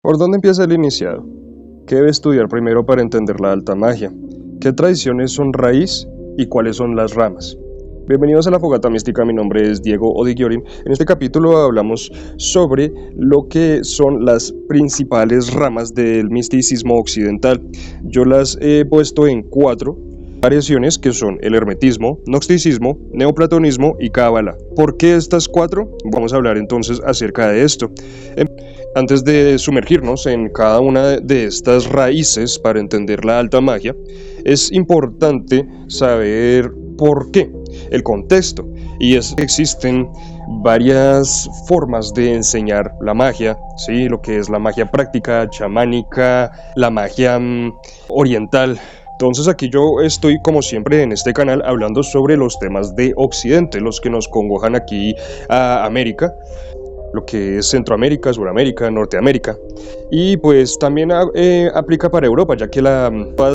¿Por dónde empieza el iniciado? ¿Qué debe estudiar primero para entender la alta magia? ¿Qué tradiciones son raíz y cuáles son las ramas? Bienvenidos a la Fogata Mística, mi nombre es Diego Odiguiorin. En este capítulo hablamos sobre lo que son las principales ramas del misticismo occidental. Yo las he puesto en 4 variaciones que son el hermetismo, gnosticismo, neoplatonismo y cábala. ¿Por qué estas 4? Vamos a hablar entonces acerca de esto. Antes de sumergirnos en cada una de estas raíces para entender la alta magia, es importante saber por qué, el contexto, y es que existen varias formas de enseñar la magia, ¿sí? Lo que es la magia práctica, chamánica, la magia oriental. Entonces aquí yo estoy como siempre en este canal hablando sobre los temas de Occidente, los que nos congojan aquí a América, lo que es Centroamérica, Suramérica, Norteamérica, y pues también aplica para Europa, ya que las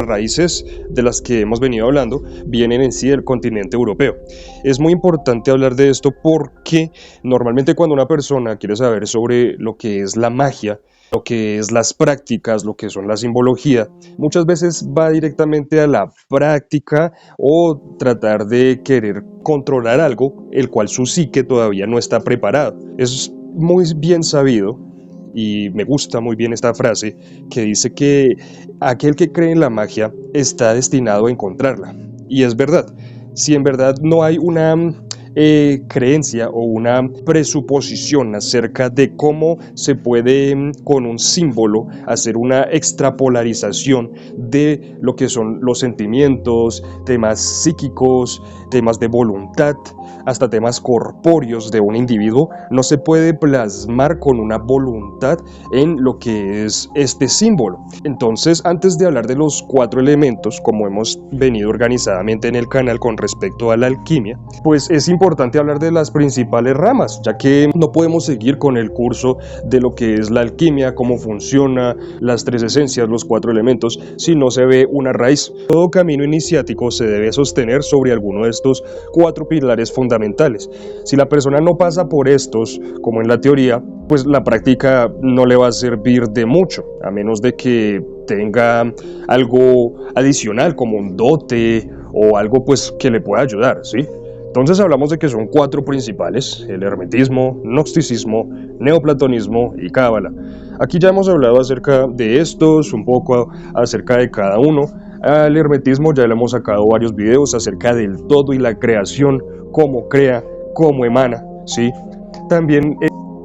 raíces de las que hemos venido hablando vienen en sí del continente europeo. Es muy importante hablar de esto porque normalmente cuando una persona quiere saber sobre lo que es la magia, lo que es las prácticas, lo que son la simbología, muchas veces va directamente a la práctica o tratar de querer controlar algo el cual su psique todavía no está preparado. Es muy bien sabido, y me gusta muy bien esta frase, que dice que aquel que cree en la magia está destinado a encontrarla. Y es verdad. Si en verdad no hay una creencia o una presuposición acerca de cómo se puede con un símbolo hacer una extrapolarización de lo que son los sentimientos, temas psíquicos, temas de voluntad, hasta temas corpóreos de un individuo, no se puede plasmar con una voluntad en lo que es este símbolo. Entonces, antes de hablar de los 4 elementos, como hemos venido organizadamente en el canal con respecto a la alquimia, pues es importante hablar de las principales ramas, ya que no podemos seguir con el curso de lo que es la alquimia, cómo funciona, las 3 esencias, los 4 elementos, si no se ve una raíz. Todo camino iniciático se debe sostener sobre alguno de estos 4 pilares fundamentales. Si la persona no pasa por estos, como en la teoría, pues la práctica no le va a servir de mucho, a menos de que tenga algo adicional como un dote o algo pues que le pueda ayudar, ¿sí? Entonces hablamos de que son 4 principales: el hermetismo, gnosticismo, neoplatonismo y cábala. Aquí ya hemos hablado acerca de estos, un poco acerca de cada uno. Al hermetismo ya le hemos sacado varios videos acerca del todo y la creación, cómo crea, cómo emana, ¿sí? También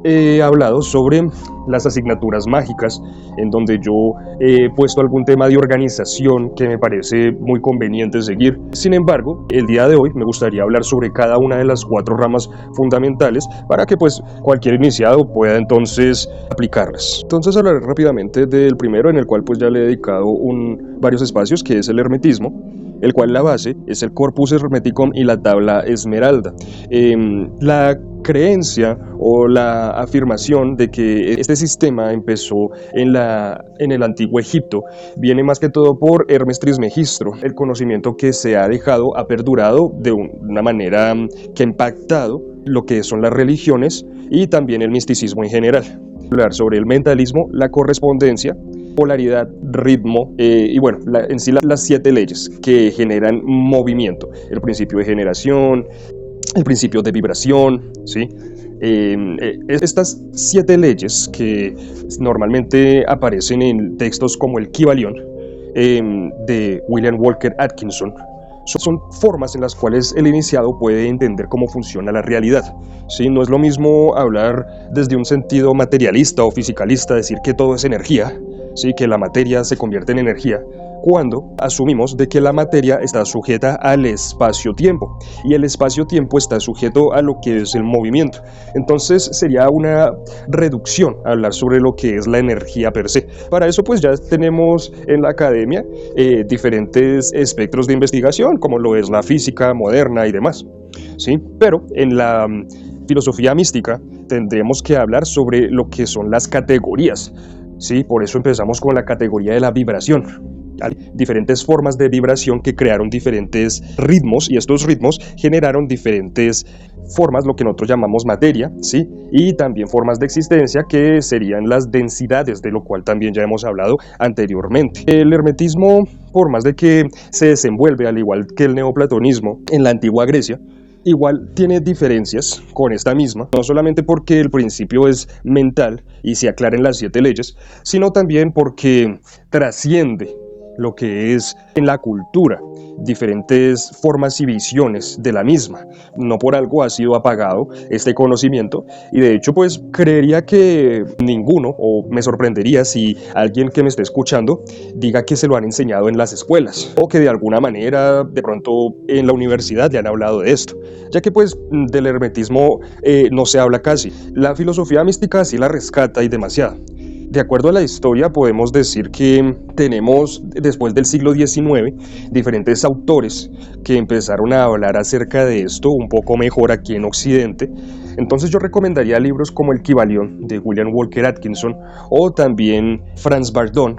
he hablado sobre las asignaturas mágicas, en donde yo he puesto algún tema de organización que me parece muy conveniente seguir. Sin embargo, el día de hoy me gustaría hablar sobre cada una de las 4 ramas fundamentales para que pues cualquier iniciado pueda entonces aplicarlas. Entonces hablaré rápidamente del primero, en el cual pues ya le he dedicado varios espacios, que es el hermetismo, el cual la base es el Corpus Hermeticum y la tabla Esmeralda. La creencia o la afirmación de que este sistema empezó en el antiguo Egipto viene más que todo por Hermes Trismegistro. El conocimiento que se ha dejado ha perdurado de una manera que ha impactado lo que son las religiones y también el misticismo en general. Hablar sobre el mentalismo, la correspondencia, polaridad, ritmo y bueno, en sí las 7 leyes que generan movimiento: el principio de generación, el principio de vibración, ¿sí? Estas 7 leyes que normalmente aparecen en textos como el Kybalión de William Walker Atkinson son formas en las cuales el iniciado puede entender cómo funciona la realidad, ¿sí? No es lo mismo hablar desde un sentido materialista o fisicalista, decir que todo es energía, ¿sí? Que la materia se convierte en energía, cuando asumimos de que la materia está sujeta al espacio-tiempo y el espacio-tiempo está sujeto a lo que es el movimiento. Entonces sería una reducción hablar sobre lo que es la energía per se. Para eso pues ya tenemos en la academia diferentes espectros de investigación, como lo es la física moderna y demás, ¿sí? Pero en la filosofía mística tendremos que hablar sobre lo que son las categorías, ¿sí? Por eso empezamos con la categoría de la vibración. diferentes formas de vibración que crearon diferentes ritmos, y estos ritmos generaron diferentes formas, lo que nosotros llamamos materia, ¿sí? Y también formas de existencia que serían las densidades, de lo cual también ya hemos hablado anteriormente. El hermetismo, por más de que se desenvuelve al igual que el neoplatonismo en la antigua Grecia, igual tiene diferencias con esta misma, no solamente porque el principio es mental y se aclaren las 7 leyes, sino también porque trasciende lo que es en la cultura, diferentes formas y visiones de la misma. No por algo ha sido apagado este conocimiento, y de hecho pues creería que ninguno, o me sorprendería si alguien que me esté escuchando diga que se lo han enseñado en las escuelas, o que de alguna manera de pronto en la universidad le han hablado de esto, ya que pues del hermetismo no se habla casi. La filosofía mística sí la rescata y demasiado. De acuerdo a la historia, podemos decir que tenemos, después del siglo XIX, diferentes autores que empezaron a hablar acerca de esto un poco mejor aquí en Occidente. Entonces yo recomendaría libros como El Kybalión de William Walker Atkinson, o también Franz Bardon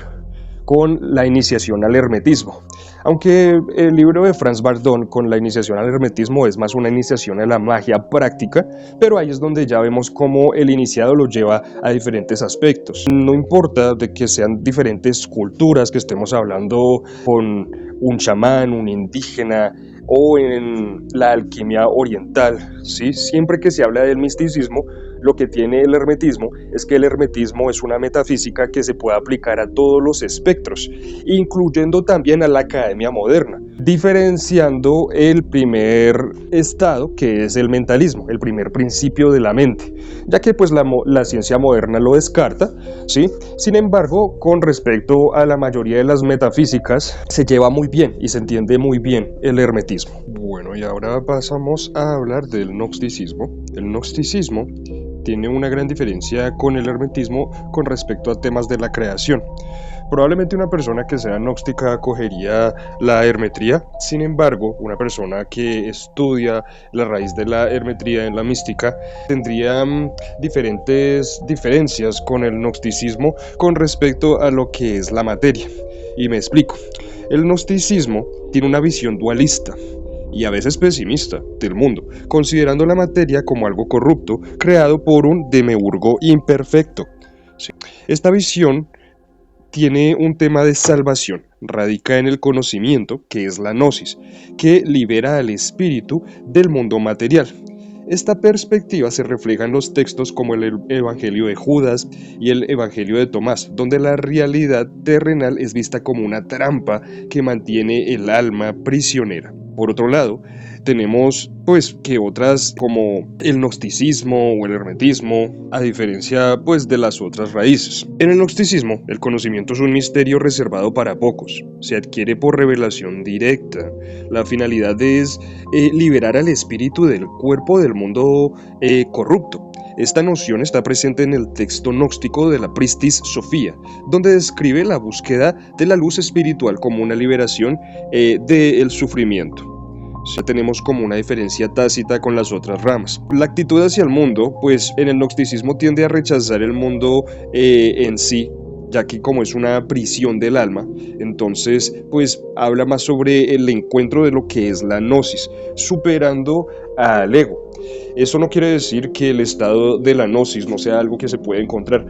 con La iniciación al hermetismo. Aunque el libro de Franz Bardon con La iniciación al hermetismo es más una iniciación a la magia práctica, pero ahí es donde ya vemos cómo el iniciado lo lleva a diferentes aspectos. No importa de que sean diferentes culturas, que estemos hablando con un chamán, un indígena, o en la alquimia oriental, ¿sí? Siempre que se habla del misticismo, lo que tiene el hermetismo es que el hermetismo es una metafísica que se puede aplicar a todos los espectros, incluyendo también a la academia moderna, diferenciando el primer estado, que es el mentalismo, el primer principio de la mente, ya que pues la ciencia moderna lo descarta, ¿sí? Sin embargo, con respecto a la mayoría de las metafísicas, se lleva muy bien y se entiende muy bien el hermetismo. Bueno, y ahora pasamos a hablar del gnosticismo. El gnosticismo tiene una gran diferencia con el hermetismo con respecto a temas de la creación. Probablemente una persona que sea gnóstica acogería la hermetría. Sin embargo, una persona que estudia la raíz de la hermetría en la mística tendría diferentes diferencias con el gnosticismo con respecto a lo que es la materia. Y me explico. El gnosticismo tiene una visión dualista y a veces pesimista del mundo, considerando la materia como algo corrupto, creado por un demiurgo imperfecto. Sí. Esta visión tiene un tema de salvación, radica en el conocimiento, que es la gnosis, que libera al espíritu del mundo material. Esta perspectiva se refleja en los textos como el Evangelio de Judas y el Evangelio de Tomás, donde la realidad terrenal es vista como una trampa que mantiene el alma prisionera. Por otro lado, tenemos pues que otras como el gnosticismo o el hermetismo, a diferencia pues de las otras raíces. En el gnosticismo, el conocimiento es un misterio reservado para pocos, se adquiere por revelación directa. La finalidad es liberar al espíritu del cuerpo del mundo corrupto. Esta noción está presente en el texto gnóstico de la Pristis Sophia, donde describe la búsqueda de la luz espiritual como una liberación del sufrimiento. Ya tenemos como una diferencia tácita con las otras ramas. La actitud hacia el mundo, pues en el gnosticismo tiende a rechazar el mundo en sí, ya que como es una prisión del alma, entonces pues habla más sobre el encuentro de lo que es la gnosis, superando al ego. Eso no quiere decir que el estado de la gnosis no sea algo que se puede encontrar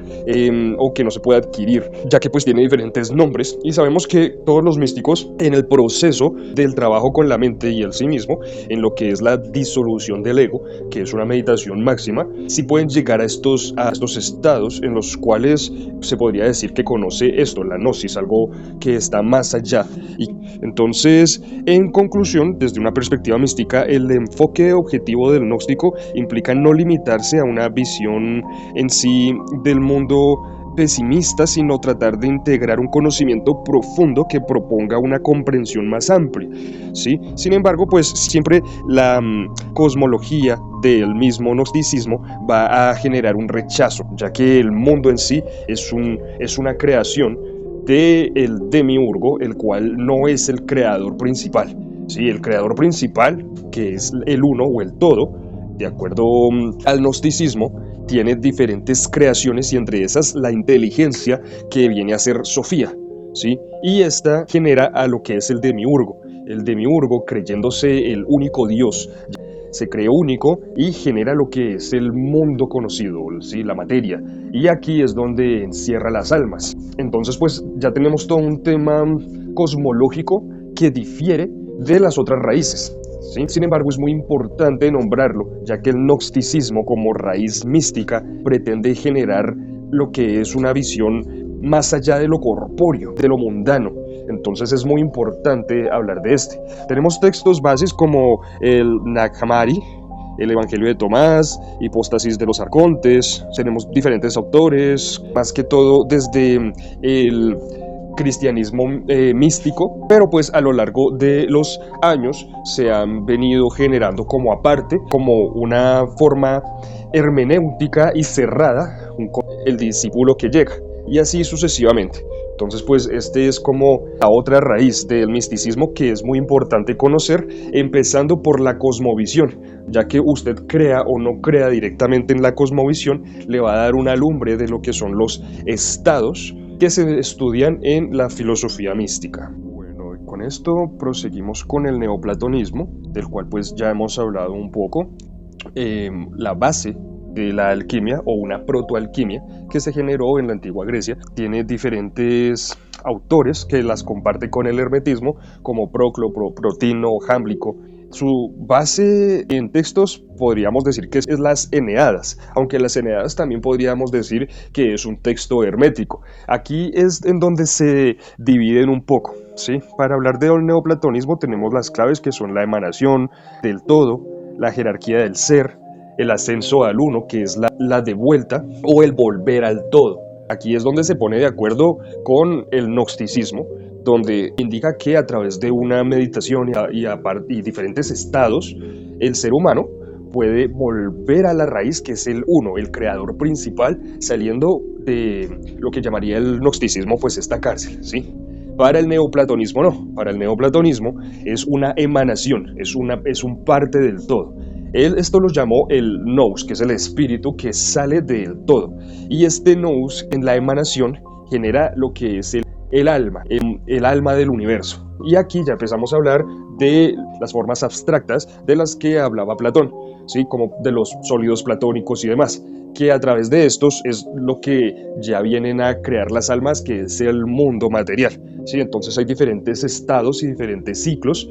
o que no se puede adquirir, ya que pues tiene diferentes nombres, y sabemos que todos los místicos en el proceso del trabajo con la mente y el sí mismo, en lo que es la disolución del ego, que es una meditación máxima, sí pueden llegar a estos estados en los cuales se podría decir que conoce esto, la gnosis, algo que está más allá. Y entonces, en conclusión, desde una perspectiva mística, el enfoque objetivo del gnóstico implica no limitarse a una visión en sí del mundo pesimista, sino tratar de integrar un conocimiento profundo que proponga una comprensión más amplia, ¿sí? Sin embargo, pues siempre la cosmología del mismo gnosticismo va a generar un rechazo, ya que el mundo en sí es una creación del demiurgo, el cual no es el creador principal. Sí, el creador principal, que es el uno o el todo, de acuerdo al gnosticismo, tiene diferentes creaciones, y entre esas la inteligencia, que viene a ser Sofía, ¿sí? Y esta genera a lo que es el demiurgo. El demiurgo, creyéndose el único Dios, se cree único y genera lo que es el mundo conocido, ¿sí? La materia. Y aquí es donde encierra las almas. Entonces, pues ya tenemos todo un tema cosmológico que difiere de las otras raíces, ¿sí? Sin embargo, es muy importante nombrarlo, ya que el gnosticismo como raíz mística pretende generar lo que es una visión más allá de lo corpóreo, de lo mundano. Entonces es muy importante hablar de este. Tenemos textos bases como el Nag Hammadi, el Evangelio de Tomás, Hipóstasis de los Arcontes. Tenemos diferentes autores, más que todo desde el cristianismo místico, pero pues a lo largo de los años se han venido generando como aparte, como una forma hermenéutica y cerrada, el discípulo que llega, y así sucesivamente. Entonces, pues este es como la otra raíz del misticismo que es muy importante conocer, empezando por la cosmovisión, ya que usted crea o no crea directamente en la cosmovisión, le va a dar una lumbre de lo que son los estados que se estudian en la filosofía mística. Bueno, con esto proseguimos con el neoplatonismo, del cual pues ya hemos hablado un poco. La base de la alquimia o una protoalquimia que se generó en la antigua Grecia tiene diferentes autores que las comparte con el hermetismo, como Proclo, Plotino, Jámblico. Su base en textos podríamos decir que es las Eneadas, aunque las Eneadas también podríamos decir que es un texto hermético. Aquí es en donde se dividen un poco, ¿sí? Para hablar del neoplatonismo tenemos las claves que son la emanación del todo, la jerarquía del ser, el ascenso al uno, que es la de vuelta, o el volver al todo. Aquí es donde se pone de acuerdo con el gnosticismo, donde indica que a través de una meditación y diferentes estados, el ser humano puede volver a la raíz, que es el uno, el creador principal, saliendo de lo que llamaría el gnosticismo, pues esta cárcel, ¿sí? Para el neoplatonismo no, para el neoplatonismo es una emanación, es un parte del todo. Él esto lo llamó el nous, que es el espíritu que sale del todo. Y este nous en la emanación genera lo que es el alma, el alma del universo. Y aquí ya empezamos a hablar de las formas abstractas de las que hablaba Platón, ¿sí? Como de los sólidos platónicos y demás, que a través de estos es lo que ya vienen a crear las almas, que es el mundo material, ¿sí? Entonces hay diferentes estados y diferentes ciclos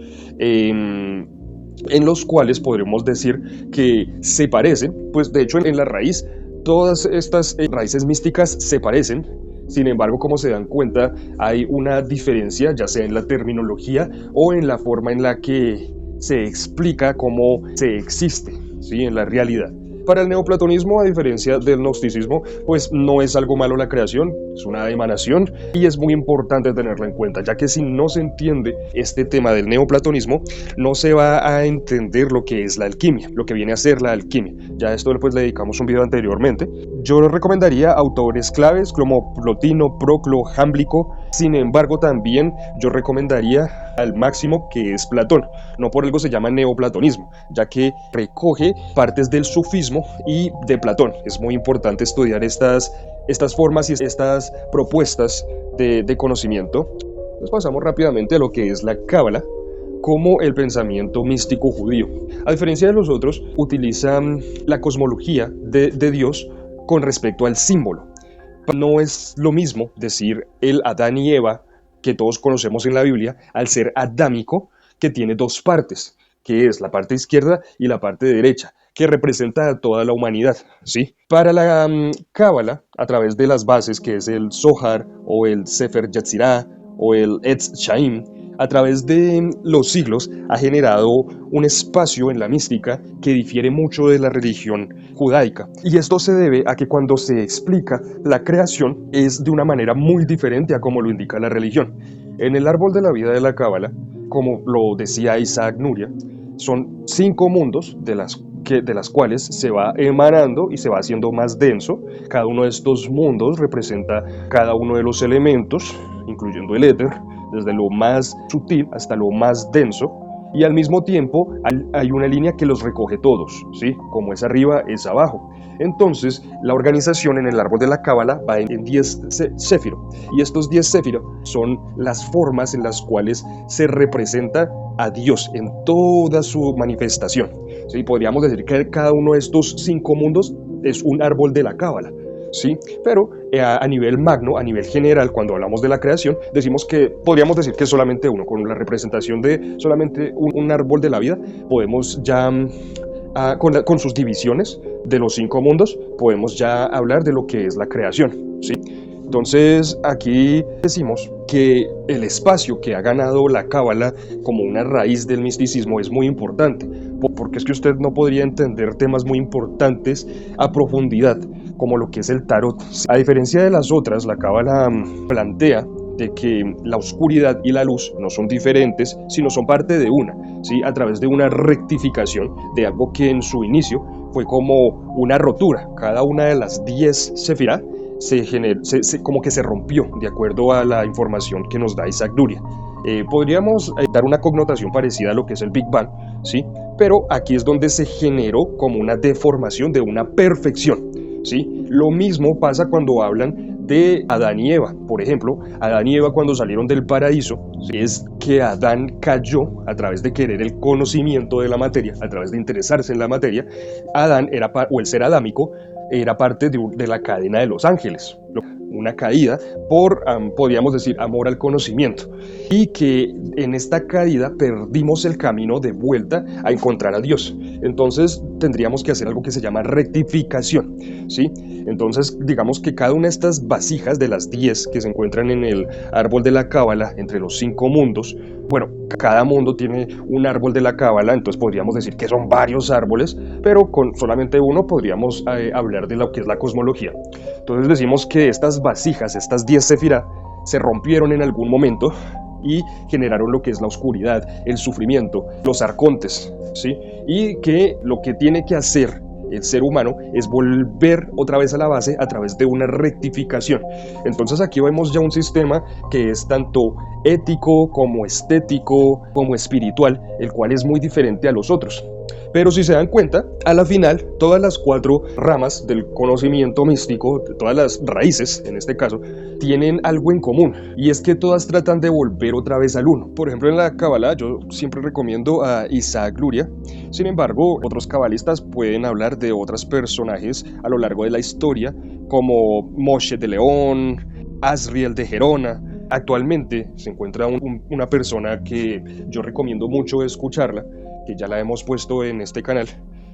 en los cuales podremos decir que se parecen, pues de hecho en la raíz todas estas raíces místicas se parecen. Sin embargo, como se dan cuenta, hay una diferencia, ya sea en la terminología o en la forma en la que se explica cómo se existe, ¿sí? En la realidad. Para el neoplatonismo, a diferencia del gnosticismo, pues no es algo malo la creación, es una emanación y es muy importante tenerla en cuenta, ya que si no se entiende este tema del neoplatonismo, no se va a entender lo que es la alquimia, lo que viene a ser la alquimia. Ya a esto pues le dedicamos un video anteriormente. Yo recomendaría autores claves como Plotino, Proclo, Jámblico. Sin embargo, también yo recomendaría al máximo que es Platón. No por algo se llama neoplatonismo, ya que recoge partes del sufismo y de Platón. Es muy importante estudiar estas formas y estas propuestas de conocimiento. Nos pasamos rápidamente a lo que es la Cábala, como el pensamiento místico judío. A diferencia de los otros, utilizan la cosmología de Dios con respecto al símbolo. No es lo mismo decir el Adán y Eva que todos conocemos en la Biblia, al ser adámico, que tiene dos partes, que es la parte izquierda y la parte derecha, que representa a toda la humanidad, ¿sí? Para la Cábala, a través de las bases, que es el Zohar, o el Sefer Yetzirah, o el Etz Chaim, a través de los siglos ha generado un espacio en la mística que difiere mucho de la religión judaica. Y esto se debe a que cuando se explica la creación es de una manera muy diferente a como lo indica la religión. En el árbol de la vida de la Cábala, como lo decía Isaac Nuria, son 5 mundos de las cuales se va emanando y se va haciendo más denso. Cada uno de estos mundos representa cada uno de los elementos, incluyendo el éter, desde lo más sutil hasta lo más denso, y al mismo tiempo hay una línea que los recoge todos, ¿sí? Como es arriba, es abajo. Entonces, la organización en el árbol de la Cábala va en 10 Sefirot, y estos 10 Sefirot son las formas en las cuales se representa a Dios en toda su manifestación. ¿Sí? Podríamos decir que cada uno de estos 5 mundos es un árbol de la Cábala. ¿Sí? Pero a nivel magno, a nivel general, cuando hablamos de la creación, podríamos decir que solamente uno, con la representación de solamente un árbol de la vida, podemos ya, con sus divisiones de los 5 mundos, podemos ya hablar de lo que es la creación. ¿Sí? Entonces, aquí decimos que el espacio que ha ganado la Cábala como una raíz del misticismo es muy importante, porque es que usted no podría entender temas muy importantes a profundidad, como lo que es el tarot. A diferencia de las otras, la Cábala plantea de que la oscuridad y la luz no son diferentes, sino son parte de una, ¿sí? A través de una rectificación de algo que en su inicio fue como una rotura. Cada una de las 10 sefirá como que se rompió, de acuerdo a la información que nos da Isaac Luria. Podríamos dar una connotación parecida a lo que es el Big Bang, ¿sí? Pero aquí es donde se generó como una deformación de una perfección, ¿sí? Lo mismo pasa cuando hablan de Adán y Eva. Por ejemplo, Adán y Eva, cuando salieron del paraíso, es que Adán cayó a través de querer el conocimiento de la materia, a través de interesarse en la materia. Adán o el ser adámico era parte de la cadena de los ángeles, una caída por, podríamos decir, amor al conocimiento, y que en esta caída perdimos el camino de vuelta a encontrar a Dios. Entonces tendríamos que hacer algo que se llama rectificación, ¿sí? Entonces digamos que cada una de estas vasijas de las 10 que se encuentran en el árbol de la Cábala, entre los 5 mundos, bueno, cada mundo tiene un árbol de la Cábala, entonces podríamos decir que son varios árboles, pero con solamente uno podríamos hablar de lo que es la cosmología. Entonces decimos que estas vasijas, estas 10 sefirá, se rompieron en algún momento y generaron lo que es la oscuridad, el sufrimiento, los arcontes, ¿sí? Y que lo que tiene que hacer el ser humano es volver otra vez a la base a través de una rectificación. Entonces aquí vemos ya un sistema que es tanto ético como estético como espiritual, el cual es muy diferente a los otros. Pero si se dan cuenta, a la final, todas las 4 ramas del conocimiento místico, todas las raíces en este caso, tienen algo en común, y es que todas tratan de volver otra vez al uno. Por ejemplo, en la Kabbalah yo siempre recomiendo a Isaac Luria. Sin embargo, otros cabalistas pueden hablar de otros personajes a lo largo de la historia, como Moshe de León, Asriel de Gerona. Actualmente se encuentra una persona que yo recomiendo mucho escucharla, que ya la hemos puesto en este canal,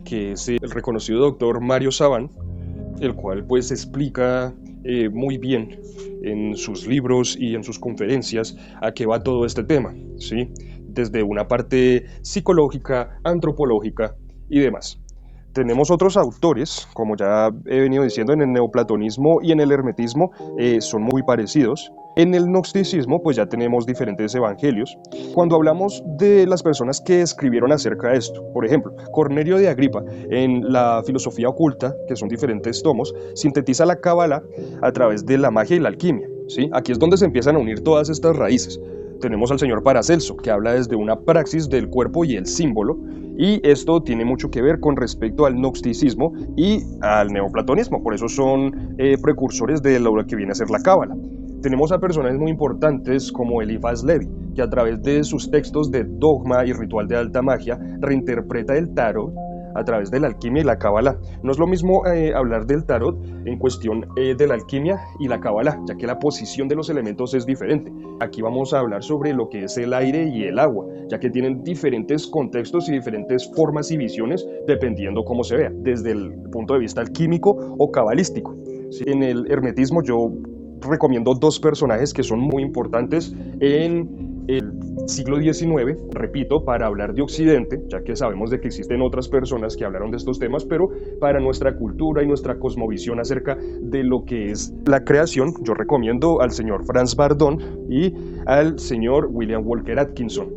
que es el reconocido doctor Mario Saban, el cual pues explica muy bien en sus libros y en sus conferencias a qué va todo este tema, ¿sí? Desde una parte psicológica, antropológica y demás. Tenemos otros autores, como ya he venido diciendo, en el neoplatonismo y en el hermetismo son muy parecidos. En el gnosticismo pues ya tenemos diferentes evangelios. Cuando hablamos de las personas que escribieron acerca de esto, por ejemplo, Cornelio de Agripa en la Filosofía Oculta, que son diferentes tomos, sintetiza la Cábala a través de la magia y la alquimia, ¿sí? Aquí es donde se empiezan a unir todas estas raíces. Tenemos al señor Paracelso, que habla desde una praxis del cuerpo y el símbolo, y esto tiene mucho que ver con respecto al gnosticismo y al neoplatonismo, por eso son precursores de lo que viene a ser la Cábala. Tenemos a personajes muy importantes como Eliphas Levi, que a través de sus textos de dogma y ritual de alta magia reinterpreta el tarot a través de la alquimia y la Cábala. No es lo mismo hablar del tarot en cuestión de la alquimia y la Cábala, ya que la posición de los elementos es diferente. Aquí vamos a hablar sobre lo que es el aire y el agua, ya que tienen diferentes contextos y diferentes formas y visiones dependiendo cómo se vea, desde el punto de vista alquímico o cabalístico. ¿Sí? En el hermetismo yo recomiendo 2 personajes que son muy importantes en el siglo XIX, repito, para hablar de Occidente, ya que sabemos de que existen otras personas que hablaron de estos temas, pero para nuestra cultura y nuestra cosmovisión acerca de lo que es la creación, yo recomiendo al señor Franz Bardon y al señor William Walker Atkinson,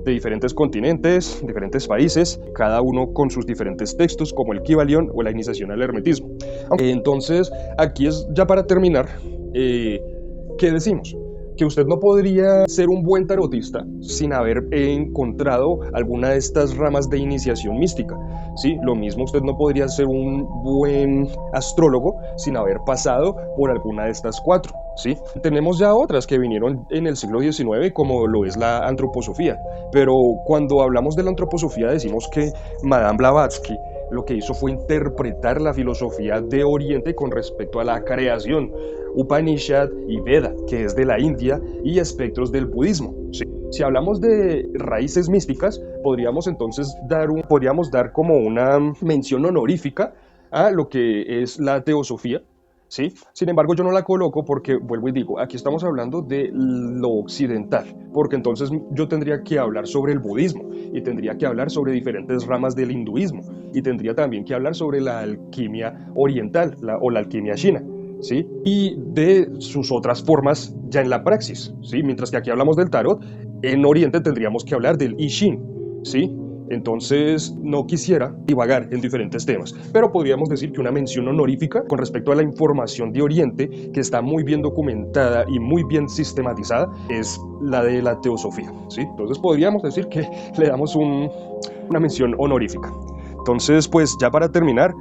de diferentes continentes, diferentes países, cada uno con sus diferentes textos, como el Kybalión o la iniciación al hermetismo. Entonces, aquí es ya para terminar, ¿qué decimos? que usted no podría ser un buen tarotista sin haber encontrado alguna de estas ramas de iniciación mística, ¿sí? Lo mismo usted no podría ser un buen astrólogo sin haber pasado por alguna de estas cuatro, ¿sí? Tenemos ya otras que vinieron en el siglo XIX, como lo es la antroposofía, pero cuando hablamos de la antroposofía decimos que Madame Blavatsky lo que hizo fue interpretar la filosofía de Oriente con respecto a la creación, Upanishad y Veda, que es de la India, y aspectos del budismo, ¿sí? Si hablamos de raíces místicas, podríamos entonces dar como una mención honorífica a lo que es la teosofía, ¿sí? Sin embargo, yo no la coloco porque, vuelvo y digo, aquí estamos hablando de lo occidental, porque entonces yo tendría que hablar sobre el budismo y tendría que hablar sobre diferentes ramas del hinduismo y tendría también que hablar sobre la alquimia oriental o la alquimia china, ¿sí? Y de sus otras formas ya en la praxis, ¿sí? Mientras que aquí hablamos del tarot, en Oriente tendríamos que hablar del I Ching, ¿sí? Entonces, no quisiera divagar en diferentes temas, pero podríamos decir que una mención honorífica con respecto a la información de Oriente, que está muy bien documentada y muy bien sistematizada, es la de la teosofía, ¿sí? Entonces podríamos decir que le damos una mención honorífica. Entonces, pues ya para terminar,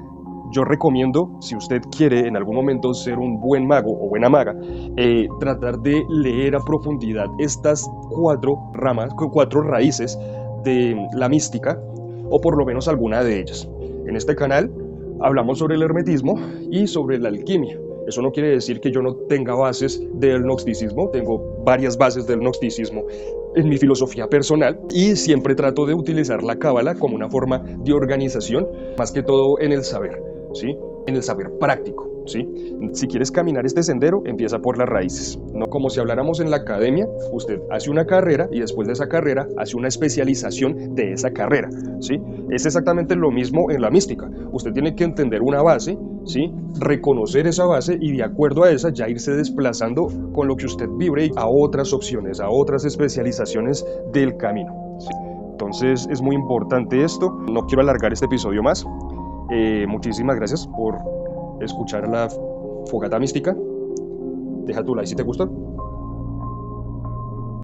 yo recomiendo, si usted quiere en algún momento ser un buen mago o buena maga, tratar de leer a profundidad estas cuatro raíces de la mística, o por lo menos alguna de ellas. En este canal hablamos sobre el hermetismo y sobre la alquimia. Eso no quiere decir que yo no tenga bases del gnosticismo, tengo varias bases del gnosticismo en mi filosofía personal y siempre trato de utilizar la cábala como una forma de organización, más que todo en el saber, ¿sí? En el saber práctico, ¿sí? Si quieres caminar este sendero, empieza por las raíces. No como si habláramos en la academia, usted hace una carrera y después de esa carrera hace una especialización de esa carrera, ¿sí? Es exactamente lo mismo en la mística. Usted tiene que entender una base, ¿sí? Reconocer esa base y de acuerdo a esa ya irse desplazando con lo que usted vibre a otras opciones, a otras especializaciones del camino, ¿sí? Entonces es muy importante esto. No quiero alargar este episodio más. Muchísimas gracias por escuchar la Fogata Mística. Deja tu like si te gustó.